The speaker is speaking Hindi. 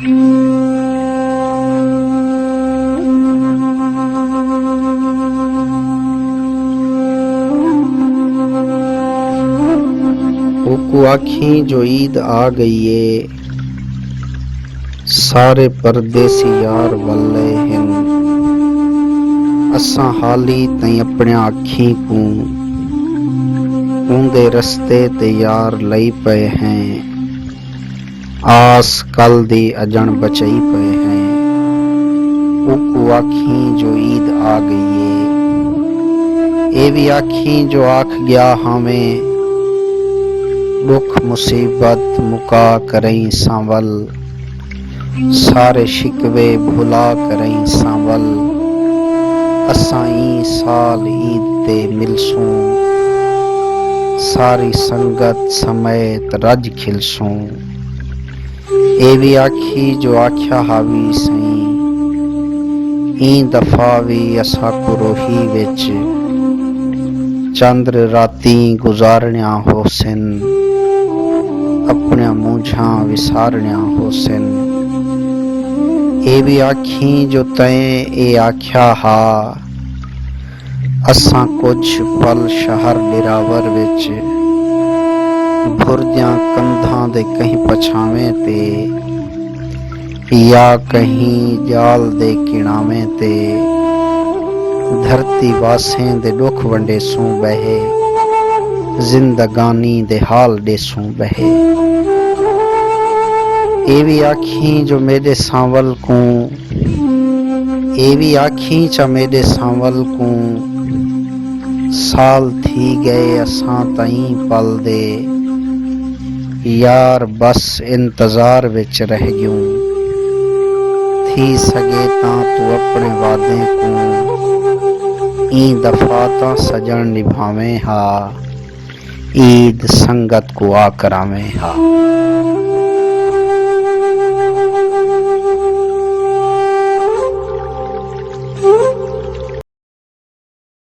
ओकू आखी जो ईद आ गई है, सारे परदेसी यार वल्ले हैं। असां हाली तई अपने आखी को ऊंदे रस्ते ते यार लई पे हैं। आस कल दी अजन बचई पे हैं। ओकू आखी जो ईद आ गई है, ए भी आखी जो आख गया हमें। दुख मुसीबत मुका करई सांवल, सारे शिकवे भुला करई सांवल। असां ई साल ईद ते मिलसूं, सारी संगत समेत रज खिलसूं। ए भी आखी जो आख्या हावी सई, ई दफा भी असा को रोही विच चंद्र राती गुजारनिया होसन। अपने मूझा विसारनिया होसन। ए भी आखी जो तैं ए आख्या हा, असां कुछ पल शहर डिरावर विच भुरदियां कंधां दे कहीं पछावें ते, या कहीं जाल दे किणावें ते धरती वासें दे दुख वंडे सूं बहे, जिंदगानी दे हाल देसूं बहे। ए भी आखी जो मेरे सांवल को, ए भी आखी चा मेरे सांवल को साल थी गए असां तई पल दे। यार बस इंतजार विच रह गयूं, थी सके तां तू अपने वादे को ई दफा तां सजन निभावें हा। ईद संगत को आ करावें हा।